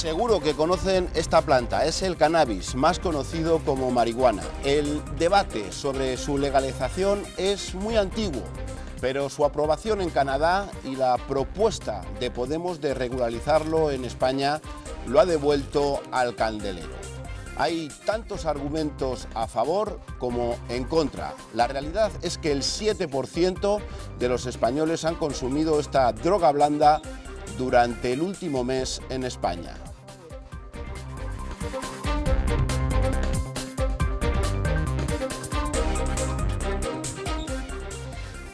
Seguro que conocen esta planta, es el cannabis, más conocido como marihuana. El debate sobre su legalización es muy antiguo, pero su aprobación en Canadá y la propuesta de Podemos de regularizarlo en España lo ha devuelto al candelero. Hay tantos argumentos a favor como en contra. La realidad es que el 7% de los españoles han consumido esta droga blanda durante el último mes en España.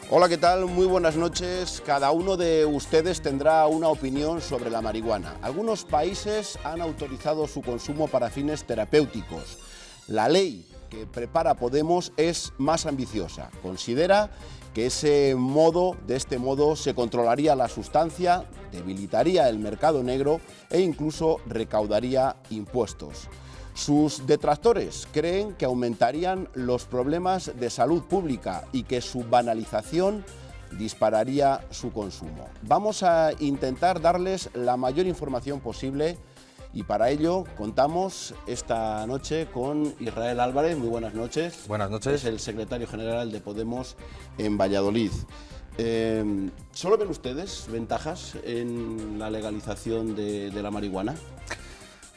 Hola, ¿qué tal? Muy buenas noches. Cada uno de ustedes tendrá una opinión sobre la marihuana. Algunos países han autorizado su consumo para fines terapéuticos. La ley que prepara Podemos es más ambiciosa. Considera que de este modo se controlaría la sustancia, debilitaría el mercado negro e incluso recaudaría impuestos. Sus detractores creen que aumentarían los problemas de salud pública y que su banalización dispararía su consumo. Vamos a intentar darles la mayor información posible y para ello contamos esta noche con Israel Álvarez. Muy buenas noches. Buenas noches. Es el secretario general de Podemos en Valladolid. ¿Solo ven ustedes ventajas en la legalización de la marihuana?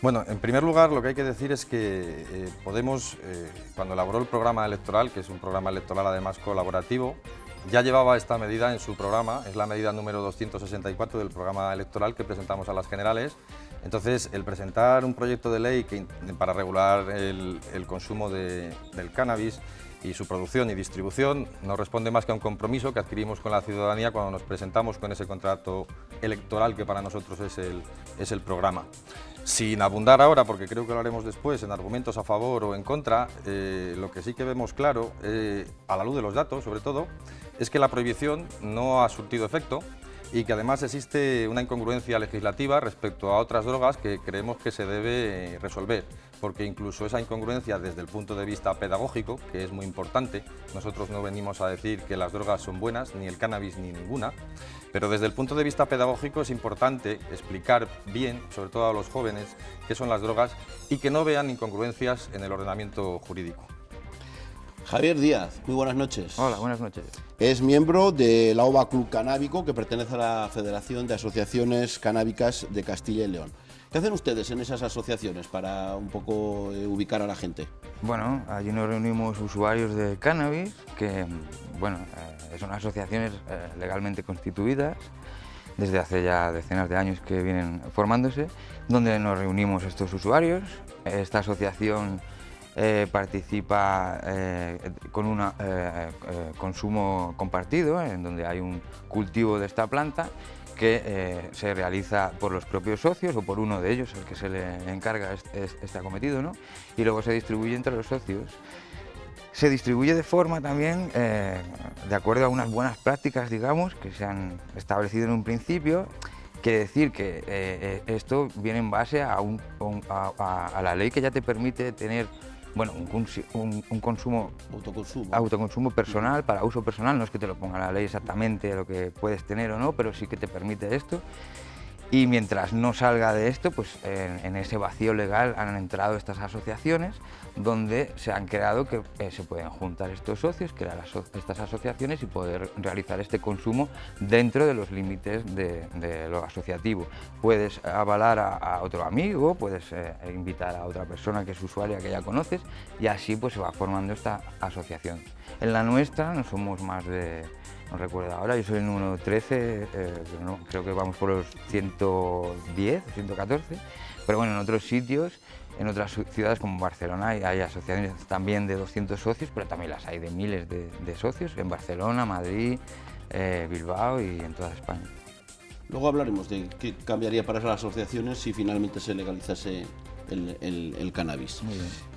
Bueno, en primer lugar, lo que hay que decir es que Podemos, cuando elaboró el programa electoral, que es un programa electoral además colaborativo, ya llevaba esta medida en su programa, es la medida número 264 del programa electoral que presentamos a las generales. Entonces, el presentar un proyecto de ley para regular el consumo del cannabis y su producción y distribución no responde más que a un compromiso que adquirimos con la ciudadanía cuando nos presentamos con ese contrato electoral que para nosotros es el programa. Sin abundar ahora, porque creo que lo haremos después, en argumentos a favor o en contra, lo que sí que vemos claro, a la luz de los datos sobre todo, es que la prohibición no ha surtido efecto y que además existe una incongruencia legislativa respecto a otras drogas que creemos que se debe resolver, porque incluso esa incongruencia desde el punto de vista pedagógico, que es muy importante, nosotros no venimos a decir que las drogas son buenas, ni el cannabis ni ninguna, pero desde el punto de vista pedagógico es importante explicar bien, sobre todo a los jóvenes, qué son las drogas y que no vean incongruencias en el ordenamiento jurídico. Javier Díaz, muy buenas noches. Hola, buenas noches. Es miembro del AOBA Club Canábico, que pertenece a la Federación de Asociaciones Canábicas de Castilla y León. ¿Qué hacen ustedes en esas asociaciones para un poco ubicar a la gente? Bueno, allí nos reunimos usuarios de cannabis, que son asociaciones legalmente constituidas, desde hace ya decenas de años que vienen formándose, donde nos reunimos estos usuarios. Esta asociación participa con un consumo compartido, en donde hay un cultivo de esta planta que se realiza por los propios socios o por uno de ellos, el que se le encarga este acometido, ¿no? Y luego se distribuye entre los socios. Se distribuye de forma también de acuerdo a unas buenas prácticas, digamos, que se han establecido en un principio. Quiere decir que esto viene en base a la ley que ya te permite tener un consumo, autoconsumo personal, para uso personal. No es que te lo ponga la ley exactamente lo que puedes tener o no, pero sí que te permite esto. Y mientras no salga de esto, pues en ese vacío legal han entrado estas asociaciones donde se han creado que se pueden juntar estos socios, crear estas asociaciones y poder realizar este consumo dentro de los límites de lo asociativo. Puedes avalar a otro amigo, puedes invitar a otra persona que es usuaria que ya conoces y así pues se va formando esta asociación. En la nuestra no somos más de... No recuerdo ahora, yo soy el número 13, creo que vamos por los 110, 114, pero bueno, en otros sitios, en otras ciudades como Barcelona hay asociaciones también de 200 socios, pero también las hay de miles de socios, en Barcelona, Madrid, Bilbao y en toda España. Luego hablaremos de qué cambiaría para las asociaciones si finalmente se legalizase el cannabis. Muy bien.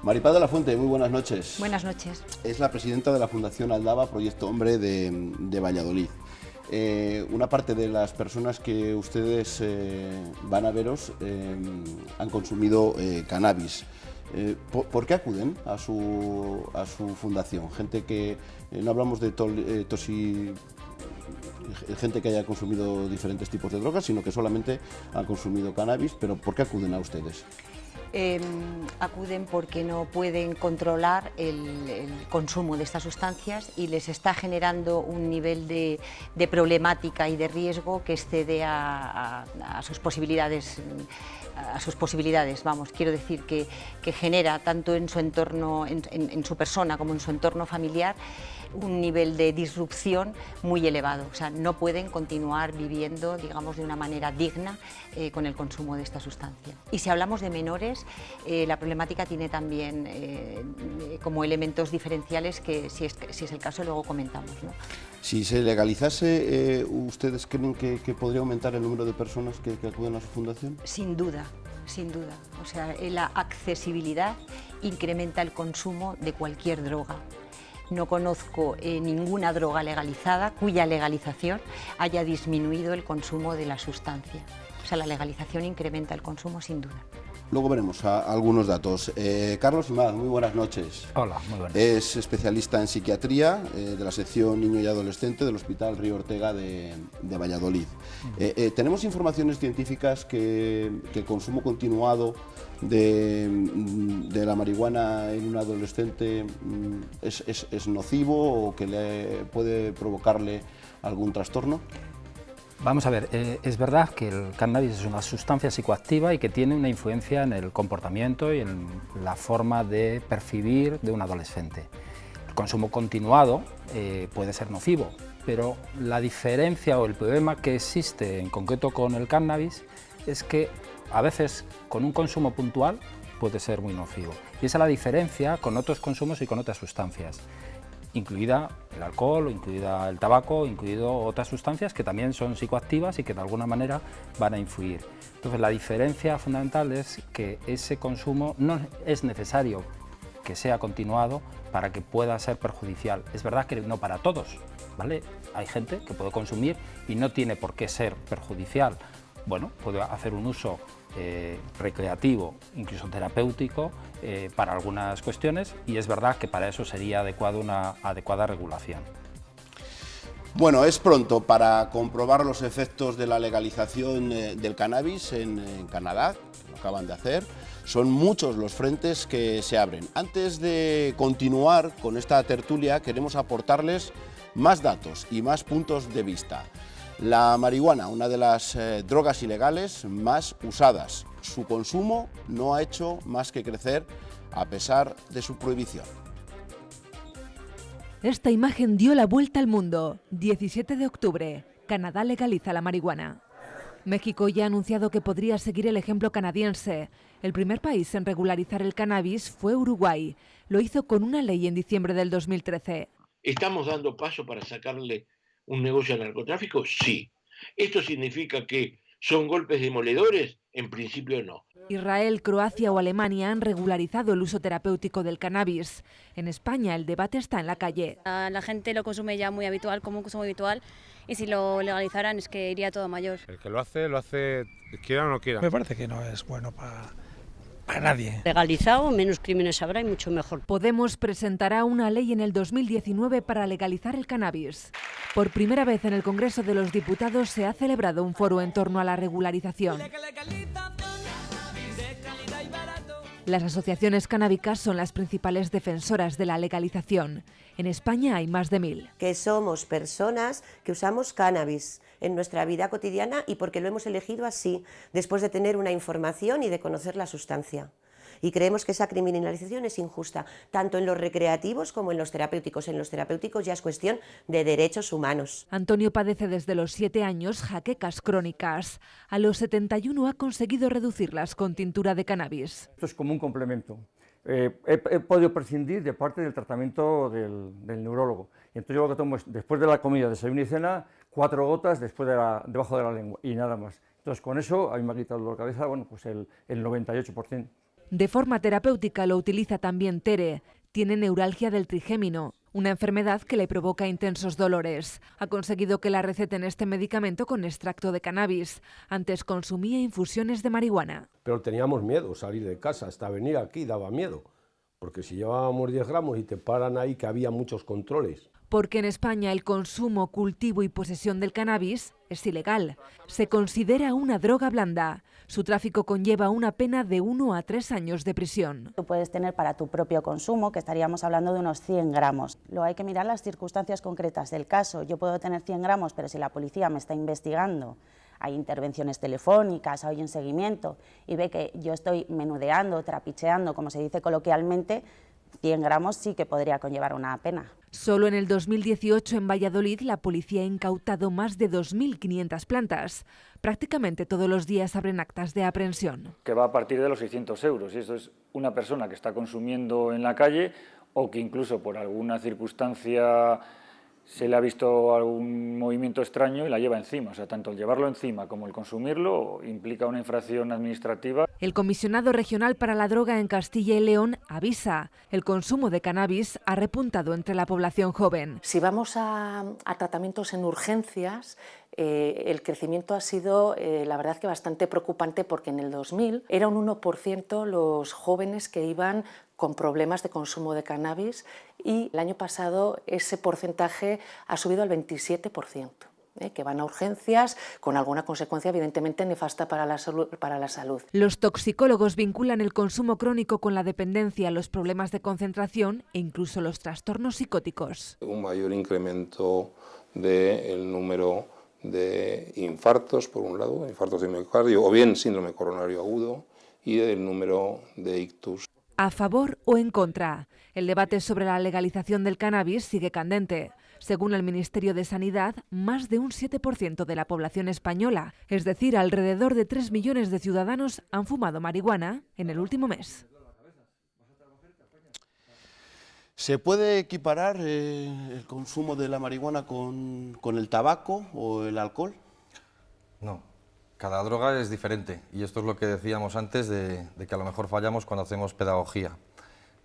Maripaz de la Fuente, muy buenas noches. Buenas noches. Es la presidenta de la Fundación Aldaba, Proyecto Hombre de Valladolid. Una parte de las personas que ustedes van a veros han consumido cannabis. ¿Por qué acuden a su fundación? Gente que no hablamos de gente que haya consumido diferentes tipos de drogas, sino que solamente han consumido cannabis. Pero ¿por qué acuden a ustedes? Acuden porque no pueden controlar el consumo de estas sustancias y les está generando un nivel de problemática y de riesgo que excede a sus posibilidades. Vamos, quiero decir que genera tanto en su entorno, en su persona como en su entorno familiar, un nivel de disrupción muy elevado. O sea, no pueden continuar viviendo, digamos, de una manera digna con el consumo de esta sustancia. Y si hablamos de menores, la problemática tiene también como elementos diferenciales que, si es el caso, luego comentamos, ¿no? Si se legalizase, ¿ustedes creen que podría aumentar el número de personas que acuden a su fundación? Sin duda, sin duda. O sea, la accesibilidad incrementa el consumo de cualquier droga. No conozco ninguna droga legalizada cuya legalización haya disminuido el consumo de la sustancia. O sea, la legalización incrementa el consumo sin duda. Luego veremos algunos datos. Carlos Imaz, muy buenas noches. Hola, muy buenas. Es especialista en psiquiatría de la sección Niño y Adolescente del Hospital Río Ortega de Valladolid. Tenemos informaciones científicas que el consumo continuado de la marihuana en un adolescente es nocivo o que puede provocarle algún trastorno. Vamos a ver, es verdad que el cannabis es una sustancia psicoactiva y que tiene una influencia en el comportamiento y en la forma de percibir de un adolescente. El consumo continuado puede ser nocivo, pero la diferencia o el problema que existe en concreto con el cannabis es que a veces con un consumo puntual puede ser muy nocivo. Y esa es la diferencia con otros consumos y con otras sustancias, incluida el alcohol, incluida el tabaco, incluido otras sustancias que también son psicoactivas y que de alguna manera van a influir. Entonces la diferencia fundamental es que ese consumo no es necesario que sea continuado para que pueda ser perjudicial. Es verdad que no para todos, ¿vale? Hay gente que puede consumir y no tiene por qué ser perjudicial. Bueno, puede hacer un uso recreativo, incluso terapéutico, para algunas cuestiones, y es verdad que para eso sería adecuado una adecuada regulación. Bueno, es pronto para comprobar los efectos de la legalización del cannabis en Canadá, que lo acaban de hacer. Son muchos los frentes que se abren. Antes de continuar con esta tertulia, queremos aportarles más datos y más puntos de vista. La marihuana, una de las drogas ilegales más usadas. Su consumo no ha hecho más que crecer a pesar de su prohibición. Esta imagen dio la vuelta al mundo. 17 de octubre, Canadá legaliza la marihuana. México ya ha anunciado que podría seguir el ejemplo canadiense. El primer país en regularizar el cannabis fue Uruguay. Lo hizo con una ley en diciembre del 2013. ¿Estamos dando paso para sacarle un negocio al narcotráfico? Sí. ¿Esto significa que son golpes demoledores? En principio no. Israel, Croacia o Alemania han regularizado el uso terapéutico del cannabis. En España el debate está en la calle. La gente lo consume ya muy habitual, como un consumo habitual, y si lo legalizaran es que iría todo a mayor. El que lo hace quiera o no quiera. Me parece que no es bueno para nadie. Legalizado, menos crímenes habrá y mucho mejor. Podemos presentará una ley en el 2019 para legalizar el cannabis. Por primera vez en el Congreso de los Diputados se ha celebrado un foro en torno a la regularización. Las asociaciones canábicas son las principales defensoras de la legalización. En España hay más de 1000. Que somos personas que usamos cannabis en nuestra vida cotidiana y porque lo hemos elegido así, después de tener una información y de conocer la sustancia. Y creemos que esa criminalización es injusta, tanto en los recreativos como en los terapéuticos. En los terapéuticos ya es cuestión de derechos humanos. Antonio padece desde los 7 años jaquecas crónicas. A los 71 ha conseguido reducirlas con tintura de cannabis. Esto es como un complemento. He podido prescindir de parte del tratamiento del neurólogo. Y entonces yo lo que tomo es, después de la comida, desayuno y cena, 4 gotas debajo de la lengua y nada más. Entonces con eso a mí me ha quitado el dolor de cabeza, bueno, pues el 98%. De forma terapéutica lo utiliza también Tere. Tiene neuralgia del trigémino, una enfermedad que le provoca intensos dolores. Ha conseguido que la receten este medicamento con extracto de cannabis. Antes consumía infusiones de marihuana. Pero teníamos miedo, salir de casa, hasta venir aquí daba miedo. Porque si llevábamos 10 gramos y te paran ahí, que había muchos controles. porque en España el consumo, cultivo y posesión del cannabis es ilegal. Se considera una droga blanda. Su tráfico conlleva una pena de 1 a 3 años de prisión. Tú puedes tener para tu propio consumo, que estaríamos hablando de unos 100 gramos. Luego hay que mirar las circunstancias concretas del caso. Yo puedo tener 100 gramos, pero si la policía me está investigando, hay intervenciones telefónicas, hay un seguimiento y ve que yo estoy menudeando, trapicheando, como se dice coloquialmente, 100 gramos sí que podría conllevar una pena. Solo en el 2018 en Valladolid la policía ha incautado más de 2.500 plantas. Prácticamente todos los días abren actas de aprehensión. Que va a partir de los 600 euros y esto es una persona que está consumiendo en la calle o que incluso por alguna circunstancia se le ha visto algún movimiento extraño y la lleva encima. O sea, tanto el llevarlo encima como el consumirlo implica una infracción administrativa. El comisionado regional para la droga en Castilla y León avisa: el consumo de cannabis ha repuntado entre la población joven. Si vamos a tratamientos en urgencias, el crecimiento ha sido, la verdad, que bastante preocupante, porque en el 2000 era un 1% los jóvenes que iban con problemas de consumo de cannabis y el año pasado ese porcentaje ha subido al 27%. Que van a urgencias con alguna consecuencia evidentemente nefasta para la salud. Los toxicólogos vinculan el consumo crónico con la dependencia, los problemas de concentración e incluso los trastornos psicóticos. Un mayor incremento del número de infartos, por un lado, infartos de miocardio o bien síndrome coronario agudo, y del número de ictus. ¿A favor o en contra? El debate sobre la legalización del cannabis sigue candente. Según el Ministerio de Sanidad, más de un 7% de la población española, es decir, alrededor de 3 millones de ciudadanos, han fumado marihuana en el último mes. ¿Se puede equiparar el consumo de la marihuana con el tabaco o el alcohol? No, cada droga es diferente y esto es lo que decíamos antes de que a lo mejor fallamos cuando hacemos pedagogía.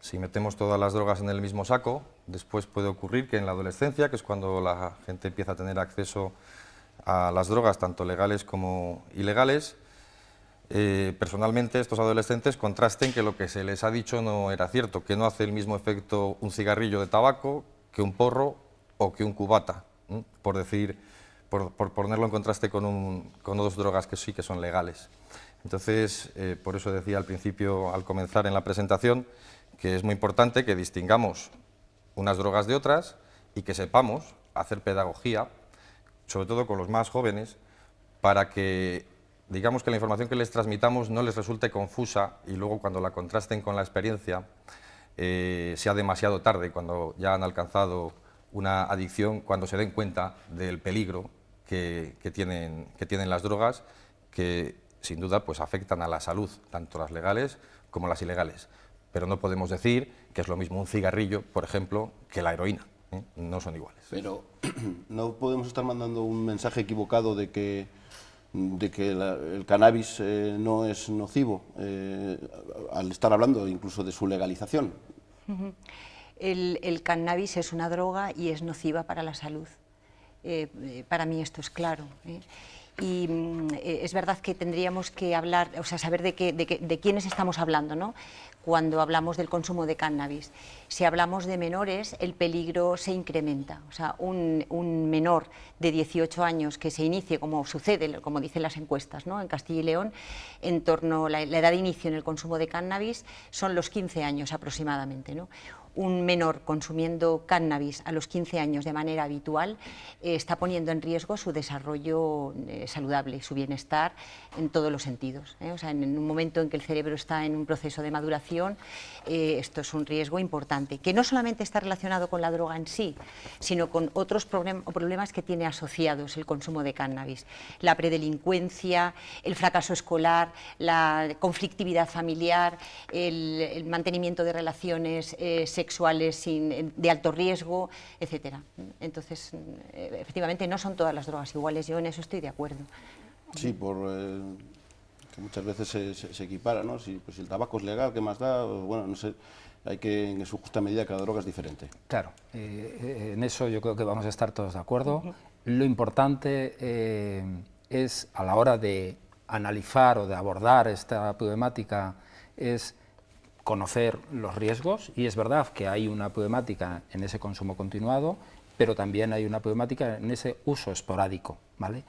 Si metemos todas las drogas en el mismo saco, después puede ocurrir que en la adolescencia, que es cuando la gente empieza a tener acceso a las drogas, tanto legales como ilegales, personalmente estos adolescentes contrasten que lo que se les ha dicho no era cierto, que no hace el mismo efecto un cigarrillo de tabaco que un porro o que un cubata, por ponerlo en contraste con dos drogas que sí que son legales. Entonces, por eso decía al principio, al comenzar en la presentación, que es muy importante que distingamos unas drogas de otras y que sepamos hacer pedagogía, sobre todo con los más jóvenes, para que, digamos, que la información que les transmitamos no les resulte confusa y luego cuando la contrasten con la experiencia sea demasiado tarde, cuando ya han alcanzado una adicción, cuando se den cuenta del peligro que tienen las drogas, que sin duda pues afectan a la salud, tanto las legales como las ilegales. Pero no podemos decir que es lo mismo un cigarrillo, por ejemplo, que la heroína. No son iguales. Pero no podemos estar mandando un mensaje equivocado de que el cannabis no es nocivo, al estar hablando incluso de su legalización. El cannabis es una droga y es nociva para la salud. Para mí esto es claro. Y es verdad que tendríamos que hablar, o sea, saber de quiénes estamos hablando, ¿no? Cuando hablamos del consumo de cannabis. Si hablamos de menores, el peligro se incrementa. O sea, un menor de 18 años que se inicie, como sucede, como dicen las encuestas, ¿no?, en Castilla y León, en torno a la edad de inicio en el consumo de cannabis son los 15 años aproximadamente, ¿no? Un menor consumiendo cannabis a los 15 años de manera habitual está poniendo en riesgo su desarrollo saludable, su bienestar en todos los sentidos. O sea, en un momento en que el cerebro está en un proceso de maduración, esto es un riesgo importante, que no solamente está relacionado con la droga en sí, sino con otros problemas que tiene asociados el consumo de cannabis. La predelincuencia, el fracaso escolar, la conflictividad familiar, el mantenimiento de relaciones sexuales de alto riesgo, etcétera. Entonces, efectivamente, no son todas las drogas iguales, yo en eso estoy de acuerdo. Sí, que muchas veces se equipara, ¿no? Si el tabaco es legal, ¿qué más da? Bueno, no sé, hay que, en su justa medida, cada droga es diferente. Claro, en eso yo creo que vamos a estar todos de acuerdo. Lo importante es, a la hora de analizar o de abordar esta problemática, es conocer los riesgos, y es verdad que hay una problemática en ese consumo continuado, pero también hay una problemática en ese uso esporádico, ¿vale?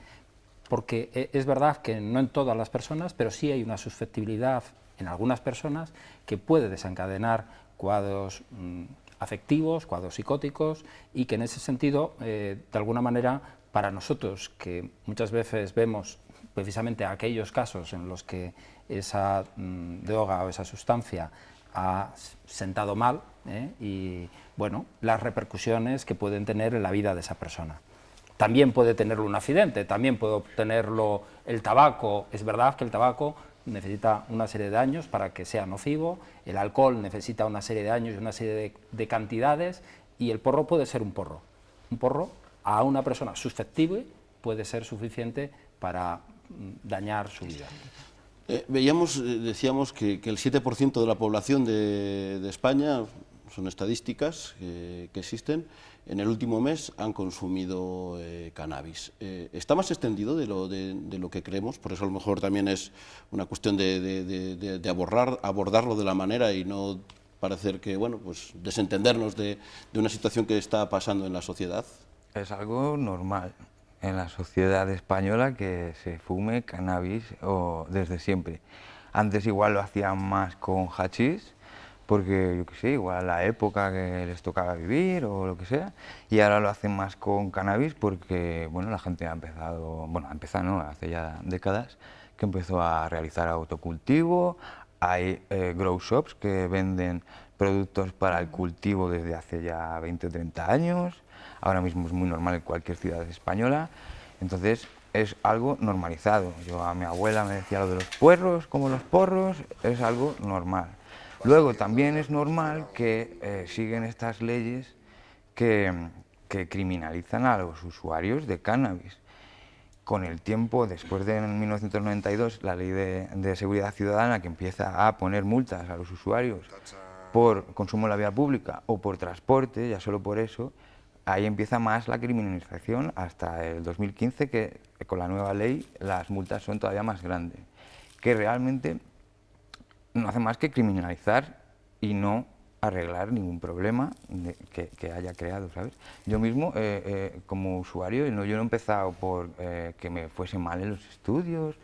Porque es verdad que no en todas las personas, pero sí hay una susceptibilidad en algunas personas que puede desencadenar cuadros afectivos, cuadros psicóticos, y que en ese sentido, de alguna manera, para nosotros, que muchas veces vemos precisamente aquellos casos en los que esa droga o esa sustancia ha sentado mal, y bueno, las repercusiones que pueden tener en la vida de esa persona. También puede tenerlo un accidente, también puede tenerlo el tabaco. Es verdad que el tabaco necesita una serie de años para que sea nocivo, el alcohol necesita una serie de años y una serie de cantidades, y el porro puede ser un porro. Un porro a una persona susceptible puede ser suficiente para dañar su vida. Decíamos que el 7% de la población de España, son estadísticas que existen, en el último mes han consumido cannabis. ¿Está más extendido de lo que creemos? Por eso a lo mejor también es una cuestión de abordarlo de la manera y no parecer que, bueno, pues desentendernos de una situación que está pasando en la sociedad. Es algo normal en la sociedad española que se fume cannabis desde siempre. Antes igual lo hacían más con hachís, porque yo qué sé, igual la época que les tocaba vivir o lo que sea, y ahora lo hacen más con cannabis porque, bueno, la gente ha empezado, no, hace ya décadas que empezó a realizar autocultivo. Hay grow shops que venden productos para el cultivo desde hace ya 20 o 30 años, ahora mismo es muy normal en cualquier ciudad española, entonces es algo normalizado. Yo a mi abuela me decía lo de los puerros, como los porros, es algo normal. Luego también es normal que siguen estas leyes que criminalizan a los usuarios de cannabis. Con el tiempo, después de 1992, la Ley de Seguridad Ciudadana, que empieza a poner multas a los usuarios por consumo en la vía pública o por transporte, ya solo por eso, ahí empieza más la criminalización hasta el 2015, que con la nueva ley las multas son todavía más grandes, que realmente no hace más que criminalizar y no arreglar ningún problema que haya creado, ¿sabes? Yo mismo, como usuario, yo no he empezado por que me fuese mal en los estudios,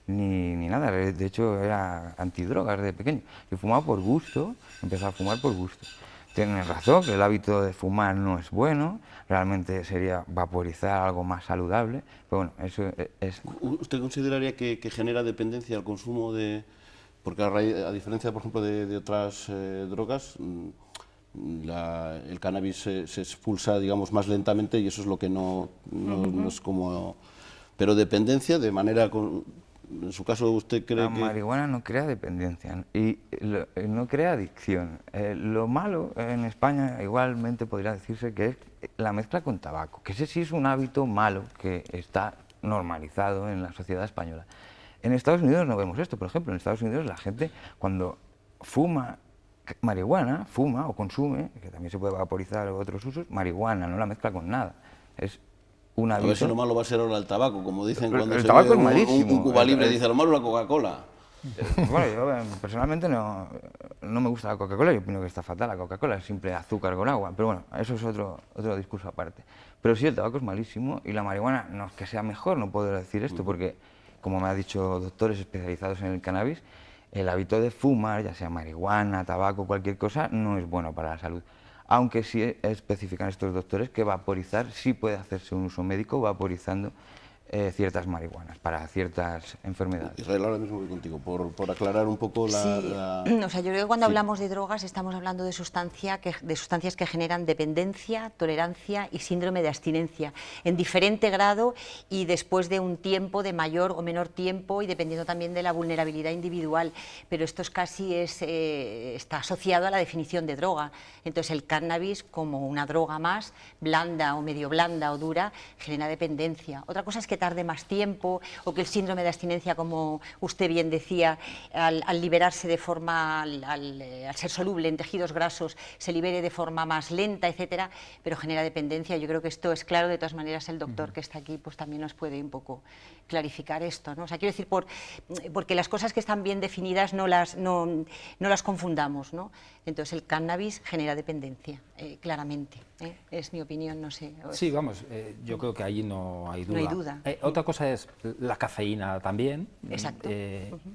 ni nada. De hecho, era antidrogas de pequeño. Yo fumaba por gusto, empecé a fumar por gusto. Tienes razón, que el hábito de fumar no es bueno, realmente sería vaporizar algo más saludable, pero bueno, eso es... ¿Usted consideraría que genera dependencia al consumo de...? Porque a diferencia, por ejemplo, de otras drogas, el cannabis se expulsa, digamos, más lentamente y eso es lo que no es como... Pero dependencia, de manera... En su caso, ¿usted cree que...? La marihuana no crea dependencia y no crea adicción. Lo malo en España igualmente podría decirse que es la mezcla con tabaco, que ese sí es un hábito malo que está normalizado en la sociedad española. En Estados Unidos no vemos esto, por ejemplo, en Estados Unidos la gente cuando fuma marihuana, fuma o consume, que también se puede vaporizar o otros usos, marihuana, no la mezcla con nada. Es un hábito. A ver si lo malo va a ser ahora el tabaco, como dicen cuando el se tabaco ve es malísimo. Un Cuba Libre, dice lo malo la Coca-Cola. Bueno, yo personalmente no me gusta la Coca-Cola, yo opino que está fatal la Coca-Cola, es simple azúcar con agua, pero bueno, eso es otro discurso aparte. Pero sí, el tabaco es malísimo y la marihuana no es que sea mejor, no puedo decir esto, porque como me han dicho doctores especializados en el cannabis, el hábito de fumar, ya sea marihuana, tabaco, cualquier cosa, no es bueno para la salud. Aunque sí especifican estos doctores que vaporizar sí puede hacerse un uso médico vaporizando ciertas marihuanas para ciertas enfermedades. Israel, ahora mismo voy contigo, por aclarar un poco la... Sí, o sea, yo creo que cuando hablamos de drogas estamos hablando de sustancias que generan dependencia, tolerancia y síndrome de abstinencia en diferente grado y después de un tiempo, de mayor o menor tiempo y dependiendo también de la vulnerabilidad individual, pero esto está asociado a la definición de droga. Entonces el cannabis, como una droga más, blanda o medio blanda o dura, genera dependencia. Otra cosa es que tarde más tiempo, o que el síndrome de abstinencia, como usted bien decía, al liberarse de forma, al ser soluble en tejidos grasos, se libere de forma más lenta, etcétera, pero genera dependencia. Yo creo que esto es claro. De todas maneras, el doctor que está aquí pues también nos puede un poco clarificar esto, ¿no? O sea, quiero decir, porque las cosas que están bien definidas no las confundamos, ¿no? Entonces, el cannabis genera dependencia, claramente, ¿eh? Es mi opinión, no sé. Sí, vamos, yo creo que ahí no hay duda. No hay duda. Otra cosa es la cafeína también. Exacto.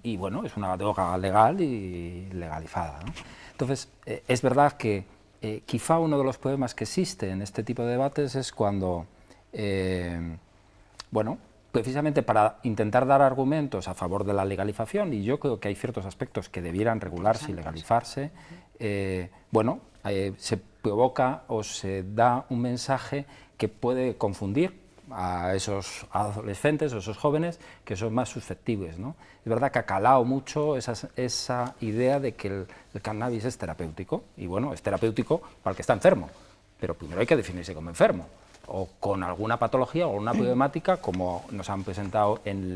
Y bueno, es una droga legal y legalizada, ¿no? Entonces, es verdad que quizá uno de los problemas que existe en este tipo de debates es cuando, bueno, precisamente para intentar dar argumentos a favor de la legalización, y yo creo que hay ciertos aspectos que debieran regularse y legalizarse, bueno, se provoca o se da un mensaje que puede confundir a esos adolescentes o esos jóvenes que son más susceptibles, ¿no? Es verdad que ha calado mucho esa idea de que el cannabis es terapéutico, y bueno, es terapéutico para el que está enfermo, pero primero hay que definirse como enfermo, o con alguna patología o una problemática, como nos han presentado en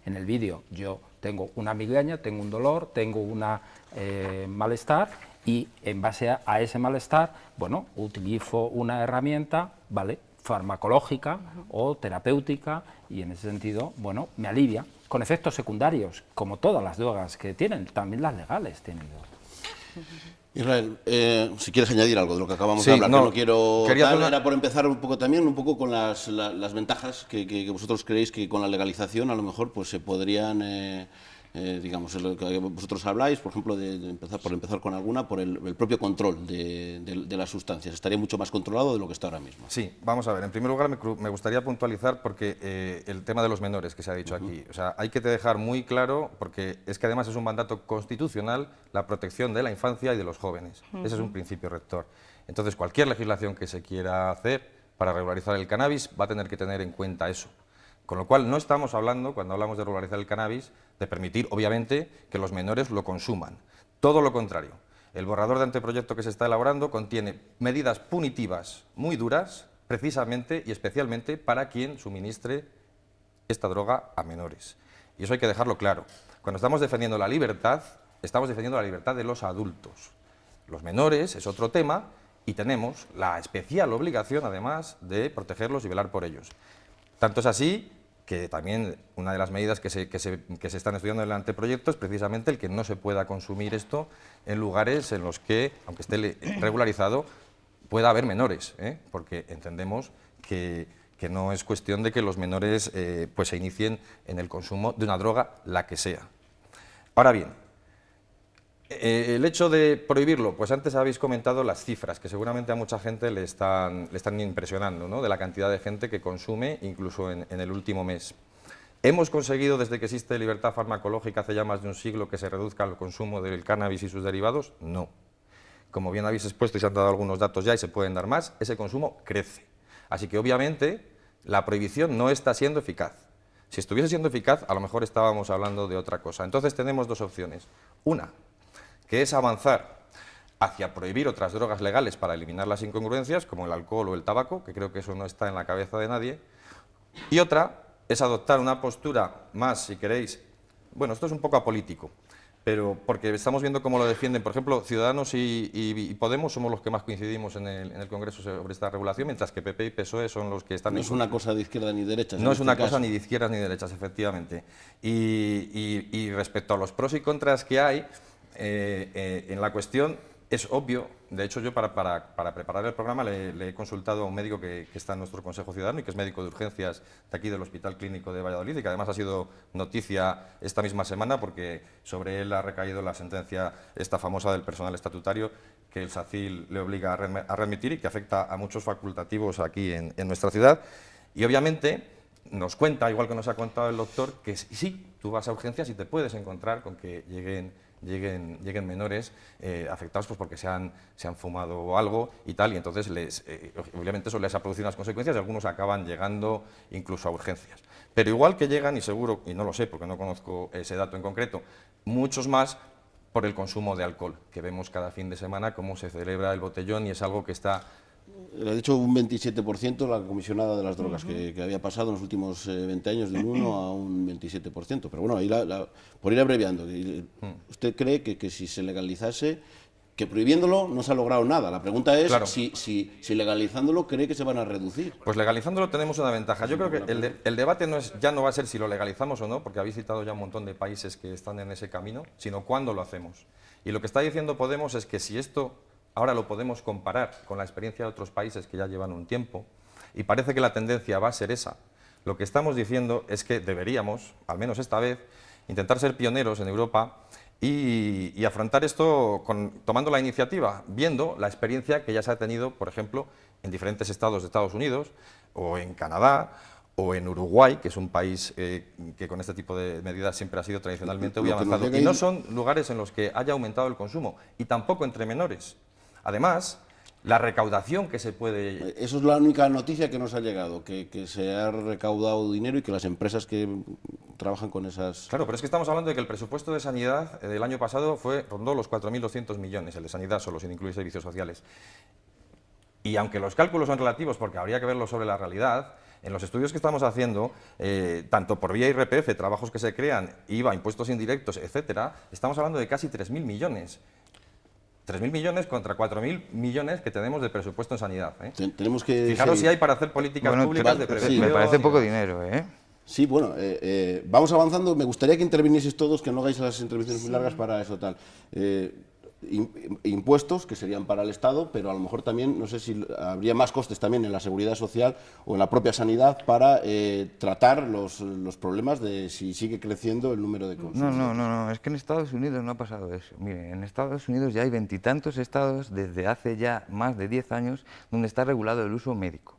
el vídeo. Yo tengo una migraña, tengo un dolor, tengo un malestar, y en base a ese malestar, bueno, utilizo una herramienta, ¿vale?, farmacológica o terapéutica, y en ese sentido, bueno, me alivia, con efectos secundarios, como todas las drogas que tienen, también las legales tienen. Israel, si quieres añadir algo de lo que acabamos sí, de hablar, no, que no quiero... Era por empezar un poco con las ventajas que vosotros creéis que con la legalización a lo mejor pues se podrían... digamos, lo que vosotros habláis, por ejemplo, por empezar con alguna, por el propio control de las sustancias. Estaría mucho más controlado de lo que está ahora mismo. Sí, vamos a ver. En primer lugar, me gustaría puntualizar porque el tema de los menores que se ha dicho aquí. O sea, hay que dejar muy claro, porque es que además es un mandato constitucional, la protección de la infancia y de los jóvenes. Ese es un principio rector. Entonces, cualquier legislación que se quiera hacer para regularizar el cannabis va a tener que tener en cuenta eso. Con lo cual, no estamos hablando, cuando hablamos de regularizar el cannabis, de permitir, obviamente, que los menores lo consuman. Todo lo contrario. El borrador de anteproyecto que se está elaborando contiene medidas punitivas muy duras, precisamente y especialmente para quien suministre esta droga a menores. Y eso hay que dejarlo claro. Cuando estamos defendiendo la libertad, estamos defendiendo la libertad de los adultos. Los menores es otro tema y tenemos la especial obligación, además, de protegerlos y velar por ellos. Tanto es así que también una de las medidas que se están estudiando en el anteproyecto es precisamente el que no se pueda consumir esto en lugares en los que, aunque esté regularizado, pueda haber menores, porque entendemos que no es cuestión de que los menores pues se inicien en el consumo de una droga, la que sea. Ahora bien, el hecho de prohibirlo, pues antes habéis comentado las cifras, que seguramente a mucha gente le están impresionando, ¿no?, de la cantidad de gente que consume, incluso en el último mes. ¿Hemos conseguido, desde que existe libertad farmacológica hace ya más de un siglo, que se reduzca el consumo del cannabis y sus derivados? No. Como bien habéis expuesto y se han dado algunos datos ya y se pueden dar más, ese consumo crece. Así que obviamente la prohibición no está siendo eficaz. Si estuviese siendo eficaz, a lo mejor estábamos hablando de otra cosa. Entonces tenemos dos opciones. Una, que es avanzar hacia prohibir otras drogas legales para eliminar las incongruencias, como el alcohol o el tabaco, que creo que eso no está en la cabeza de nadie. Y otra es adoptar una postura más, si queréis, bueno, esto es un poco apolítico, pero porque estamos viendo cómo lo defienden, por ejemplo, Ciudadanos y Podemos somos los que más coincidimos en el Congreso sobre esta regulación, mientras que PP y PSOE son los que están... No es una cosa de izquierda ni derecha. No es una cosa ni de izquierdas ni de derechas, efectivamente. Y respecto a los pros y contras que hay, en la cuestión es obvio. De hecho, yo para preparar el programa le he consultado a un médico que está en nuestro Consejo Ciudadano y que es médico de urgencias de aquí del Hospital Clínico de Valladolid, y que además ha sido noticia esta misma semana porque sobre él ha recaído la sentencia esta famosa del personal estatutario que el SACIL le obliga a remitir y que afecta a muchos facultativos aquí en nuestra ciudad. Y obviamente nos cuenta, igual que nos ha contado el doctor, que sí, tú vas a urgencias y te puedes encontrar con que lleguen menores afectados pues porque se han fumado algo y tal, y entonces obviamente eso les ha producido unas consecuencias y algunos acaban llegando incluso a urgencias. Pero igual que llegan, y seguro, y no lo sé porque no conozco ese dato en concreto, muchos más por el consumo de alcohol, que vemos cada fin de semana cómo se celebra el botellón y es algo que está Le ha dicho un 27% la comisionada de las drogas, que había pasado en los últimos 20 años de un 1 a un 27%. Pero bueno, ahí por ir abreviando, ¿usted cree que si se legalizase, que prohibiéndolo no se ha logrado nada? La pregunta es si legalizándolo cree que se van a reducir. Pues legalizándolo tenemos una ventaja. Yo creo que el debate ya no va a ser si lo legalizamos o no, porque habéis citado ya un montón de países que están en ese camino, sino cuándo lo hacemos. Y lo que está diciendo Podemos es que si esto ahora lo podemos comparar con la experiencia de otros países que ya llevan un tiempo, y parece que la tendencia va a ser esa, lo que estamos diciendo es que deberíamos, al menos esta vez, intentar ser pioneros en Europa y afrontar esto tomando la iniciativa, viendo la experiencia que ya se ha tenido, por ejemplo, en diferentes estados de Estados Unidos, o en Canadá, o en Uruguay, que es un país que con este tipo de medidas siempre ha sido tradicionalmente muy avanzado. Y no son lugares en los que haya aumentado el consumo, y tampoco entre menores. Además, la recaudación que se puede... Eso es la única noticia que nos ha llegado, que se ha recaudado dinero y que las empresas que trabajan con esas... Claro, pero es que estamos hablando de que el presupuesto de sanidad del año pasado rondó los 4.200 millones, el de sanidad solo, sin incluir servicios sociales. Y aunque los cálculos son relativos, porque habría que verlos sobre la realidad, en los estudios que estamos haciendo, tanto por vía IRPF, trabajos que se crean, IVA, impuestos indirectos, etcétera, estamos hablando de casi 3.000 millones. 3.000 millones contra 4.000 millones que tenemos de presupuesto en sanidad. Tenemos que... Fijaros si hay para hacer políticas públicas de prevención. Me parece poco dinero, ¿eh? Sí, bueno, vamos avanzando. Me gustaría que intervinieseis todos, que no hagáis las intervenciones muy largas para eso tal. Impuestos que serían para el Estado, pero a lo mejor también, no sé si habría más costes también en la seguridad social o en la propia sanidad para tratar los problemas de si sigue creciendo el número de consumos. No, es que en Estados Unidos no ha pasado eso. Mire, en Estados Unidos ya hay 20 y tantos estados desde hace ya más de 10 años donde está regulado el uso médico,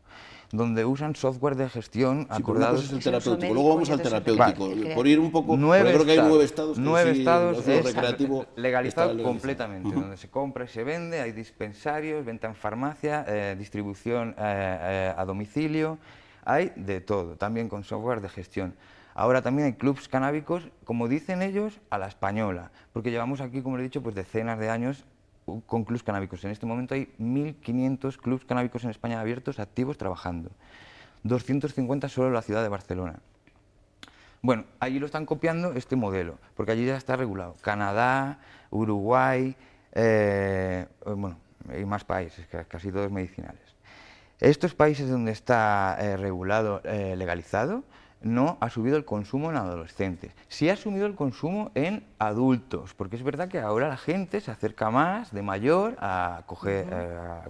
donde usan software de gestión acordados... Sí, es el terapéutico, luego vamos al terapéutico. Vale. Por ir un poco... Creo que hay 9 estados... 9 estados es recreativo legalizado completamente, donde se compra y se vende, hay dispensarios, venta en farmacia, distribución a domicilio, hay de todo, también con software de gestión. Ahora también hay clubs canábicos, como dicen ellos, a la española, porque llevamos aquí, como he dicho, pues decenas de años con clubs canábicos. En este momento hay 1.500 clubs canábicos en España abiertos, activos, trabajando. 250 solo en la ciudad de Barcelona. Bueno, allí lo están copiando este modelo, porque allí ya está regulado. Canadá, Uruguay, bueno, hay más países, casi todos medicinales. Estos países donde está regulado, legalizado, no ha subido el consumo en adolescentes. Sí ha subido el consumo en adultos, porque es verdad que ahora la gente se acerca más de mayor a coger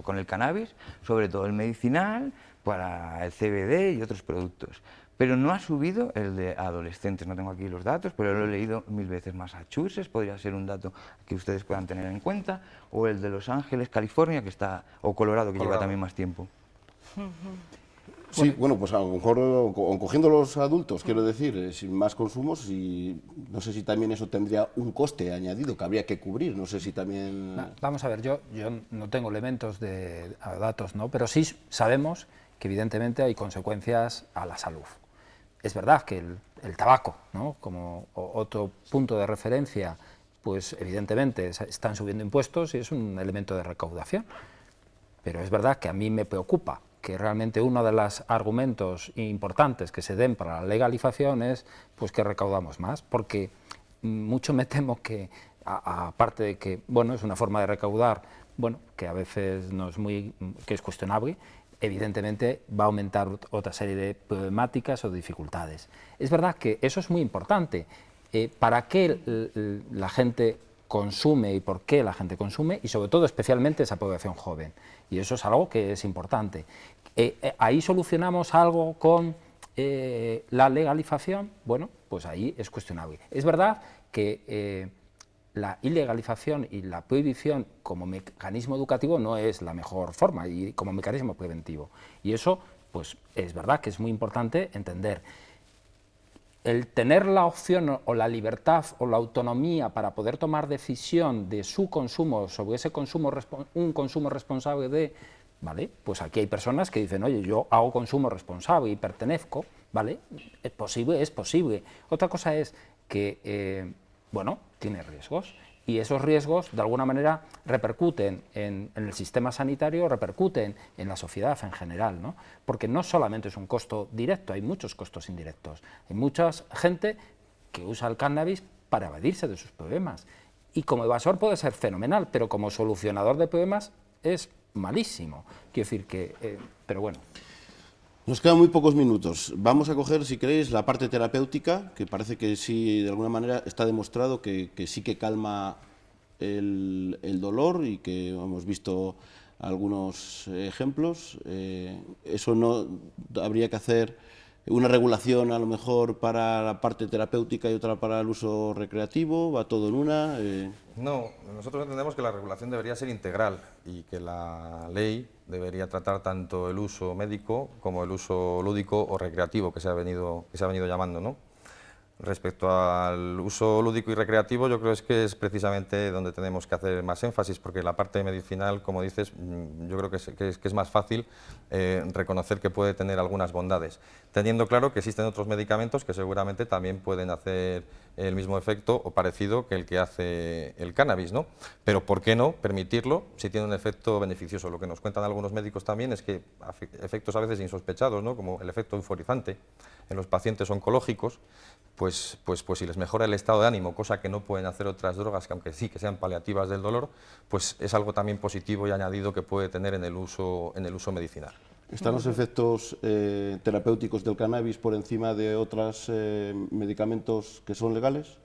con el cannabis, sobre todo el medicinal, para el CBD y otros productos. Pero no ha subido el de adolescentes. No tengo aquí los datos, pero lo he leído 1000 veces. Massachusetts podría ser un dato que ustedes puedan tener en cuenta, o el de Los Ángeles, California, que está, o Colorado, que lleva también más tiempo. Sí, bueno, pues a lo mejor cogiendo los adultos, quiero decir, sin más consumos, y no sé si también eso tendría un coste añadido que habría que cubrir, no sé si también... Vamos a ver, yo no tengo elementos de datos, ¿no? Pero sí sabemos que evidentemente hay consecuencias a la salud. Es verdad que el tabaco, ¿no? Como otro punto de referencia, pues evidentemente están subiendo impuestos y es un elemento de recaudación, pero es verdad que a mí me preocupa que realmente uno de los argumentos importantes que se den para la legalización es pues que recaudamos más, porque mucho me temo que, aparte de que bueno, es una forma de recaudar, bueno, que a veces no es que es cuestionable, evidentemente va a aumentar otra serie de problemáticas o dificultades. Es verdad que eso es muy importante. ¿Para qué la gente consume y por qué la gente consume? Y sobre todo, especialmente, esa población joven. Y eso es algo que es importante. ¿Ahí solucionamos algo con la legalización? Bueno, pues ahí es cuestionable. Es verdad que la ilegalización y la prohibición como mecanismo educativo no es la mejor forma y como mecanismo preventivo. Y eso, pues es verdad que es muy importante entender. El tener la opción o la libertad o la autonomía para poder tomar decisión de su consumo, sobre ese consumo, un consumo responsable de, ¿vale? Pues aquí hay personas que dicen, oye, yo hago consumo responsable y pertenezco, ¿vale? Es posible, es posible. Otra cosa es que, bueno, tiene riesgos y esos riesgos de alguna manera repercuten en el sistema sanitario, repercuten en la sociedad en general, ¿no? Porque no solamente es un costo directo, hay muchos costos indirectos. Hay mucha gente que usa el cannabis para evadirse de sus problemas, y como evasor puede ser fenomenal, pero como solucionador de problemas es malísimo. Quiero decir que, pero bueno. Nos quedan muy pocos minutos. Vamos a coger, si queréis, la parte terapéutica, que parece que sí, de alguna manera, está demostrado que sí que calma el dolor y que hemos visto algunos ejemplos. Eso no habría que hacer una regulación a lo mejor para la parte terapéutica y otra para el uso recreativo, va todo en una. No, nosotros entendemos que la regulación debería ser integral y que la ley debería tratar tanto el uso médico como el uso lúdico o recreativo que se ha venido llamando, ¿no? Respecto al uso lúdico y recreativo, yo creo que es precisamente donde tenemos que hacer más énfasis, porque la parte medicinal, como dices, yo creo que es más fácil reconocer que puede tener algunas bondades, teniendo claro que existen otros medicamentos que seguramente también pueden hacer el mismo efecto o parecido que el que hace el cannabis, ¿no? Pero ¿por qué no permitirlo si tiene un efecto beneficioso? Lo que nos cuentan algunos médicos también es que efectos a veces insospechados, ¿no? Como el efecto euforizante en los pacientes oncológicos, pues si les mejora el estado de ánimo, cosa que no pueden hacer otras drogas, que aunque sí que sean paliativas del dolor, pues es algo también positivo y añadido que puede tener en el uso medicinal. ¿Están los efectos terapéuticos del cannabis por encima de otros medicamentos que son legales?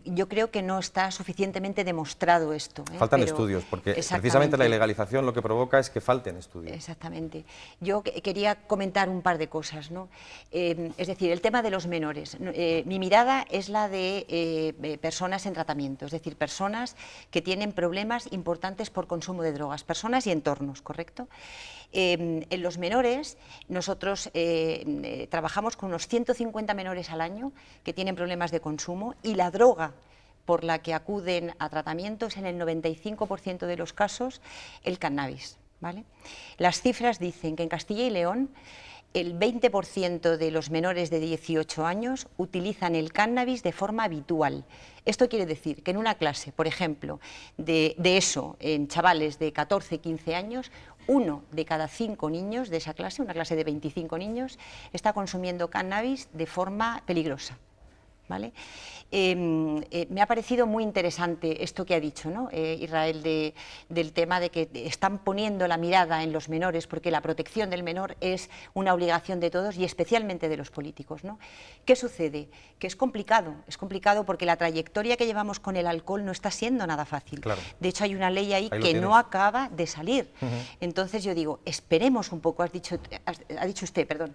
Yo creo que no está suficientemente demostrado esto. Faltan estudios, porque precisamente la ilegalización lo que provoca es que falten estudios. Exactamente. Yo quería comentar un par de cosas, ¿no? Es decir, el tema de los menores. Mi mirada es la de personas en tratamiento, es decir, personas que tienen problemas importantes por consumo de drogas, personas y entornos, ¿correcto? En los menores, nosotros trabajamos con unos 150 menores al año que tienen problemas de consumo, y la droga por la que acuden a tratamiento es en el 95% de los casos el cannabis, ¿vale? Las cifras dicen que en Castilla y León el 20% de los menores de 18 años utilizan el cannabis de forma habitual. Esto quiere decir que en una clase, por ejemplo, de ESO, en chavales de 14, 15 años, 1 de cada 5 niños de esa clase, una clase de 25 niños, está consumiendo cannabis de forma peligrosa, ¿vale? Me ha parecido muy interesante esto que ha dicho, ¿no? Israel, del tema de que están poniendo la mirada en los menores, porque la protección del menor es una obligación de todos y especialmente de los políticos, ¿no? ¿Qué sucede? Que es complicado porque la trayectoria que llevamos con el alcohol no está siendo nada fácil. Claro. De hecho, hay una ley ahí que no acaba de salir. Entonces yo digo, esperemos un poco, ha dicho usted, perdón.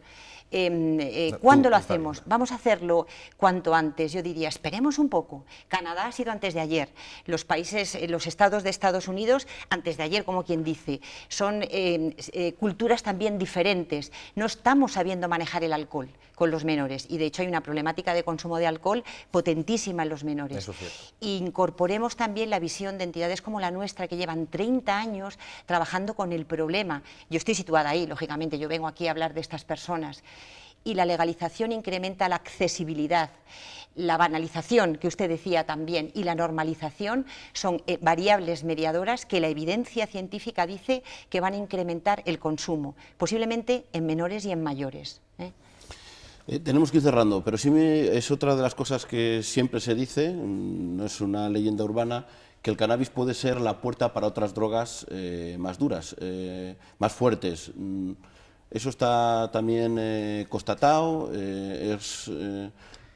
¿Cuándo lo hacemos? Vamos a hacerlo cuanto antes. Yo diría, esperemos un poco. Canadá ha sido antes de ayer. Los países, los estados de Estados Unidos, antes de ayer, como quien dice. Son culturas también diferentes. No estamos sabiendo manejar el alcohol con los menores, y de hecho hay una problemática de consumo de alcohol potentísima en los menores. Eso es cierto. Incorporemos también la visión de entidades como la nuestra, que llevan 30 años trabajando con el problema. Yo estoy situada ahí, lógicamente, yo vengo aquí a hablar de estas personas. Y la legalización incrementa la accesibilidad. La banalización, que usted decía también, y la normalización son variables mediadoras que la evidencia científica dice que van a incrementar el consumo, posiblemente en menores y en mayores. Tenemos que ir cerrando, pero sí es otra de las cosas que siempre se dice, no es una leyenda urbana, que el cannabis puede ser la puerta para otras drogas más duras, más fuertes. Eso está también constatado,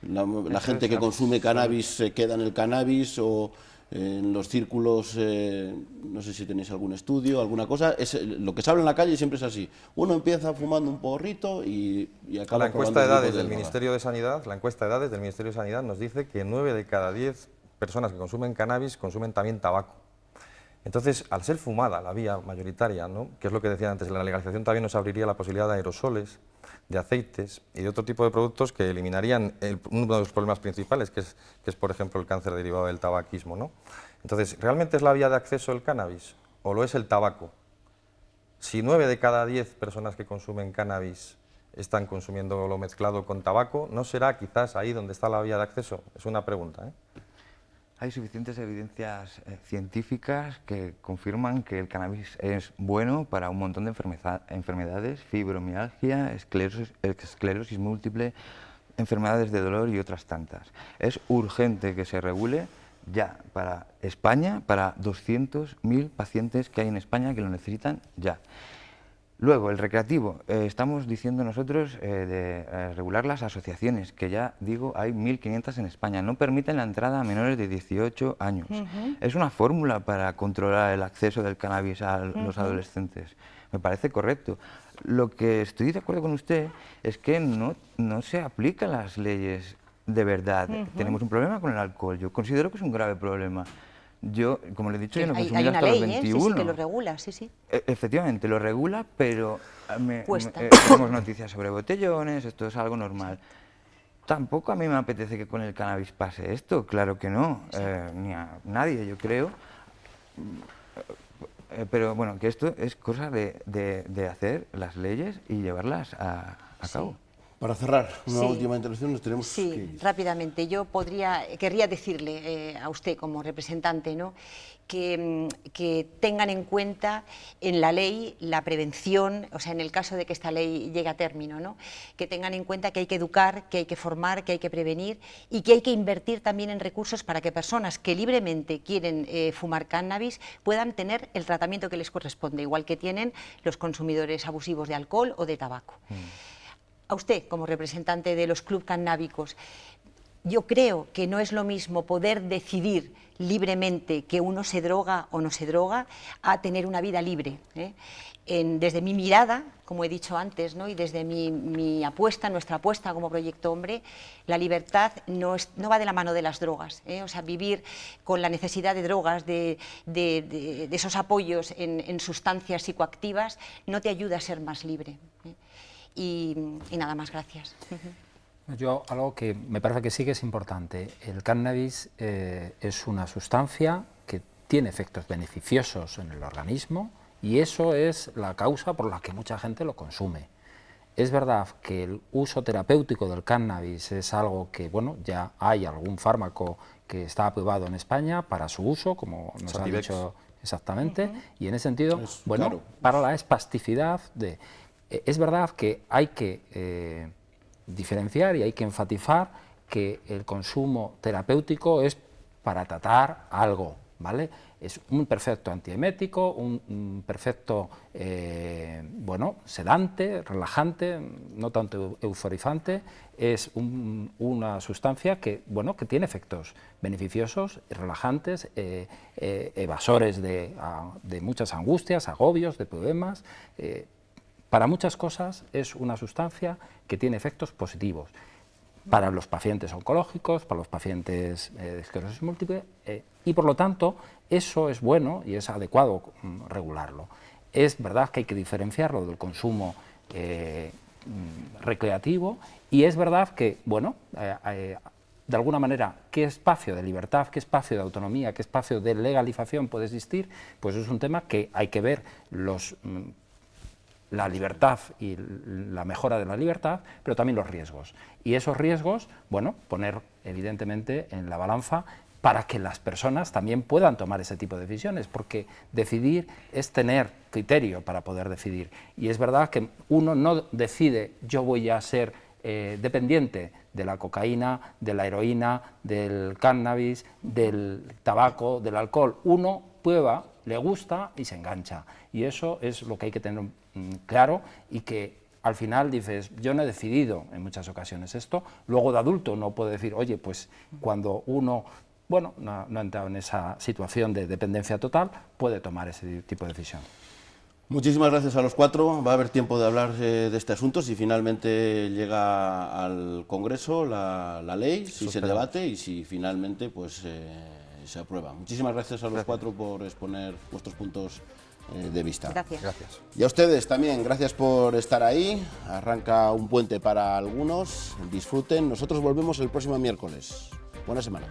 la gente que consume cannabis se queda en el cannabis, o en los círculos, no sé si tenéis algún estudio, alguna cosa, lo que se habla en la calle siempre es así, uno empieza fumando un porrito y acaba. La encuesta de edades del Ministerio de Sanidad, nos dice que 9 de cada 10 personas que consumen cannabis consumen también tabaco. Entonces, al ser fumada la vía mayoritaria, ¿no?, que es lo que decía antes, la legalización también nos abriría la posibilidad de aerosoles, de aceites y de otro tipo de productos que eliminarían uno de los problemas principales, que es, por ejemplo, el cáncer derivado del tabaquismo, ¿no? Entonces, ¿realmente es la vía de acceso el cannabis o lo es el tabaco? Si 9 de cada 10 personas que consumen cannabis están consumiendo lo mezclado con tabaco, ¿no será quizás ahí donde está la vía de acceso? Es una pregunta, ¿eh? Hay suficientes evidencias científicas que confirman que el cannabis es bueno para un montón de enfermedades, fibromialgia, esclerosis múltiple, enfermedades de dolor y otras tantas. Es urgente que se regule ya para España, para 200.000 pacientes que hay en España que lo necesitan ya. Luego, el recreativo. Estamos diciendo nosotros de regular las asociaciones, que ya digo, hay 1.500 en España. No permiten la entrada a menores de 18 años. Es una fórmula para controlar el acceso del cannabis a los adolescentes. Me parece correcto. Lo que estoy de acuerdo con usted es que no se aplican las leyes de verdad. Tenemos un problema con el alcohol. Yo considero que es un grave problema. Yo, como le he dicho, yo no consumí hasta los 21. Sí, sí, que lo regula, sí, sí. Efectivamente, lo regula, pero tenemos noticias sobre botellones, esto es algo normal. Tampoco a mí me apetece que con el cannabis pase esto, claro que no, ni a nadie, yo creo. Pero bueno, que esto es cosa de hacer las leyes y llevarlas a cabo. Para cerrar, una última intervención, nos tenemos que ir. Sí, rápidamente. Yo querría decirle a usted como representante, ¿no?, que tengan en cuenta en la ley la prevención, o sea, en el caso de que esta ley llegue a término, ¿no?, que tengan en cuenta que hay que educar, que hay que formar, que hay que prevenir y que hay que invertir también en recursos para que personas que libremente quieren fumar cannabis puedan tener el tratamiento que les corresponde, igual que tienen los consumidores abusivos de alcohol o de tabaco. A usted, como representante de los clubes cannábicos, yo creo que no es lo mismo poder decidir libremente que uno se droga o no se droga a tener una vida libre. Desde mi mirada, como he dicho antes, ¿no?, y desde mi apuesta, nuestra apuesta como Proyecto Hombre, la libertad no va de la mano de las drogas. O sea, vivir con la necesidad de drogas, de esos apoyos en sustancias psicoactivas, no te ayuda a ser más libre. Y nada más, gracias. Yo, algo que me parece que sí que es importante, el cannabis es una sustancia que tiene efectos beneficiosos en el organismo y eso es la causa por la que mucha gente lo consume. Es verdad que el uso terapéutico del cannabis es algo que, bueno, ya hay algún fármaco que está aprobado en España para su uso, como nos ha dicho exactamente, y en ese sentido, bueno, claro, para la espasticidad es verdad que hay que diferenciar y hay que enfatizar que el consumo terapéutico es para tratar algo, ¿vale? Es un perfecto antiemético, un perfecto bueno, sedante, relajante, no tanto euforizante, es una sustancia que, bueno, que tiene efectos beneficiosos, relajantes, evasores de muchas angustias, agobios, de problemas. Para muchas cosas es una sustancia que tiene efectos positivos. Para los pacientes oncológicos, para los pacientes de esclerosis múltiple, y por lo tanto eso es bueno y es adecuado regularlo. Es verdad que hay que diferenciarlo del consumo recreativo y es verdad que, bueno, de alguna manera, ¿qué espacio de libertad, qué espacio de autonomía, qué espacio de legalización puede existir? Pues es un tema que hay que ver la libertad y la mejora de la libertad, pero también los riesgos. Y esos riesgos, bueno, poner evidentemente en la balanza para que las personas también puedan tomar ese tipo de decisiones, porque decidir es tener criterio para poder decidir. Y es verdad que uno no decide, yo voy a ser dependiente de la cocaína, de la heroína, del cannabis, del tabaco, del alcohol. Uno prueba, le gusta y se engancha. Y eso es lo que hay que tener claro y que al final dices, yo no he decidido en muchas ocasiones esto, luego de adulto uno puede decir, oye, pues cuando uno, bueno, no ha entrado en esa situación de dependencia total, puede tomar ese tipo de decisión. Muchísimas gracias a los cuatro. Va a haber tiempo de hablar de este asunto si finalmente llega al Congreso la ley, si se debate y si finalmente pues se aprueba. Muchísimas gracias a los cuatro por exponer vuestros puntos de vista. Gracias. Y a ustedes también, gracias por estar ahí. Arranca un puente para algunos. Disfruten. Nosotros volvemos el próximo miércoles. Buena semana.